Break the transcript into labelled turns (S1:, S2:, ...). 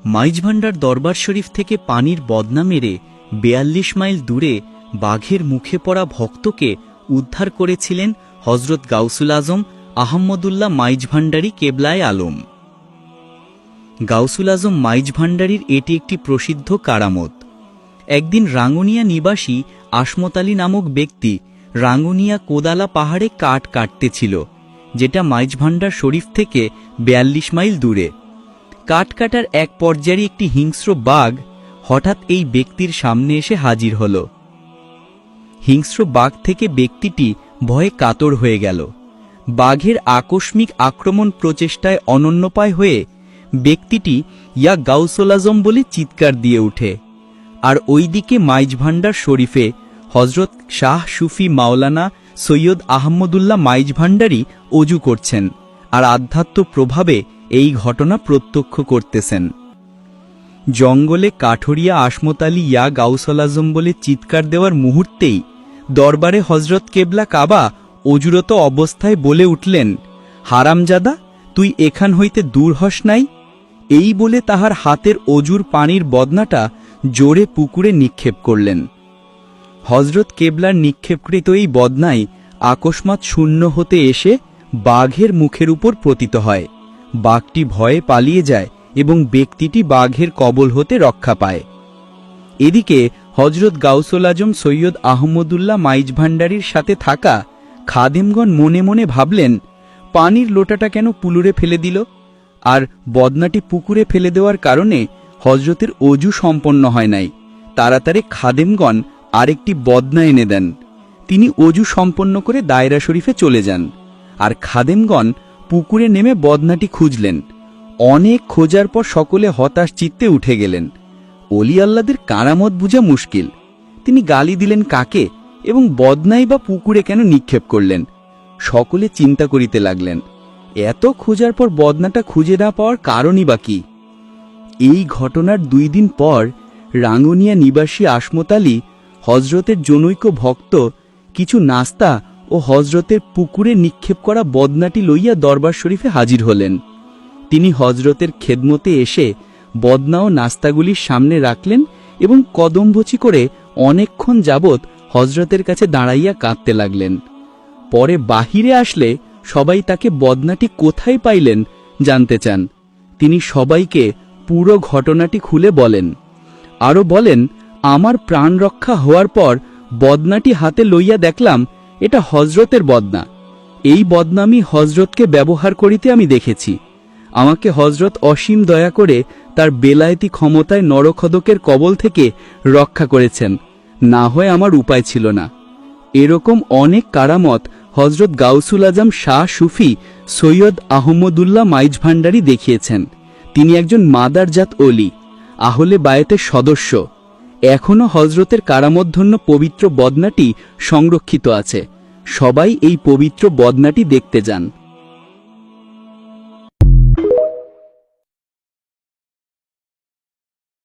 S1: মাইজভান্ডার দরবার শরীফ থেকে পানির বদনা মেরে ৪২ মাইল দূরে বাঘের মুখে পড়া ভক্তকে উদ্ধার করেছিলেন হজরত গাউসুল আজম আহমদুল্লাহ মাইজভান্ডারী কেবলায়ে আলম। গাউসুল আজম মাইজভান্ডারীর এটি একটি প্রসিদ্ধ কারামত। একদিন রাঙ্গুনিয়া নিবাসী আসমত আলী নামক ব্যক্তি রাঙ্গুনিয়া কোদালা পাহাড়ে কাঠ কাটতেছিল, যেটা মাইজভান্ডার শরীফ থেকে ৪২ মাইল দূরে। কাঠ কাটার এক পর্যায়ে একটি হিংস্র বাঘ হঠাৎ এই ব্যক্তির সামনে এসে হাজির হল। হিংস্র বাঘ থেকে ব্যক্তিটি ভয়ে কাতর হয়ে গেল। বাঘের আকস্মিক আক্রমণ প্রচেষ্টায় অনন্যপায় হয়ে ব্যক্তিটি ইয়া গাউসুল আজম বলে চিৎকার দিয়ে ওঠে। আর ওইদিকে মাইজভান্ডার শরীফে হজরত শাহ সুফি মাওলানা সৈয়দ আহমদুল্লাহ মাইজভান্ডারী অজু করছেন আর আধ্যাত্ম প্রভাবে এই ঘটনা প্রত্যক্ষ করতেছেন। জঙ্গলে কাঠরিয়া আসমত আলী ইয়া গাউসুল আজম বলে চিৎকার দেওয়ার মুহূর্তেই দরবারে হজরত কেবলা কাবা অজুরত অবস্থায় বলে উঠলেন, হারামজাদা, তুই এখান হইতে দূর হস নাই। এই বলে তাহার হাতের অজুর পানির বদনাটা জোরে পুকুরে নিক্ষেপ করলেন। হজরত কেবলার নিক্ষেপকৃত এই বদনাই আকস্মাৎ শূন্য হতে এসে বাঘের মুখের উপর পতিত হয়। বাঘটি ভয়ে পালিয়ে যায় এবং ব্যক্তিটি বাঘের কবল হতে রক্ষা পায়। এদিকে হজরত গাউসুল আজম সৈয়দ আহমদুল্লাহ মাইজভান্ডারীর সাথে থাকা খাদেমগণ মনে মনে ভাবলেন, পানির লোটাটা কেন পুকুরে ফেলে দিল? আর বদনাটি পুকুরে ফেলে দেওয়ার কারণে হজরতের অজু সম্পন্ন হয় নাই। তাড়াতাড়ি খাদেমগণ আরেকটি বদনা এনে দেন। তিনি অজু সম্পন্ন করে দায়রা শরীফে চলে যান। আর খাদেমগণ পুকুরে নেমে বদনাটি খুঁজলেন। অনেক খোঁজার পর সকলে হতাশ চিত্তে উঠে গেলেন। অলি আল্লাদের কারামত বুঝা মুশকিল। তিনি গালি দিলেন কাকে এবং বদনাই বা পুকুরে কেন নিক্ষেপ করলেন? সকলে চিন্তা করিতে লাগলেন, এত খোঁজার পর বদনাটা খুঁজে না পাওয়ার কারণই বা কি? এই ঘটনার ২ দিন পর রাঙ্গুনিয়া নিবাসী আসমত আলী হজরতের জনৈক ভক্ত কিছু নাস্তা ও হজরতের পুকুরে নিক্ষেপ করা বদনাটি লইয়া দরবার শরীফে হাজির হলেন। তিনি হজরতের খেদমতে এসে বদনা ও নাস্তাগুলির সামনে রাখলেন এবং কদমবচি করে অনেকক্ষণ যাবৎ হজরতের কাছে দাঁড়াইয়া কাঁদতে লাগলেন। পরে বাহিরে আসলে সবাই তাকে বদনাটি কোথায় পাইলেন জানতে চান। তিনি সবাইকে পুরো ঘটনাটি খুলে বলেন। আরও বলেন, আমার প্রাণ রক্ষা হওয়ার পর বদনাটি হাতে লইয়া দেখলাম এটা হজরতের বদনা। এই বদনামি হজরতকে ব্যবহার করিতে আমি দেখেছি। আমাকে হজরত অসীম দয়া করে তার বেলায়েতি ক্ষমতায় নরখদকের কবল থেকে রক্ষা করেছেন, না হয় আমার উপায় ছিল না। এরকম অনেক কারামত হজরত গাউসুল আজম শাহ সুফি সৈয়দ আহমদুল্লাহ মাইজভান্ডারী দেখিয়েছেন। তিনি একজন মাদারজাত অলি, আহলে বায়েতের সদস্য। এখনও হজরতের কারামতধন্য পবিত্র বদনাটি সংরক্ষিত আছে। সবাই এই পবিত্র বদনাটি দেখতে যান।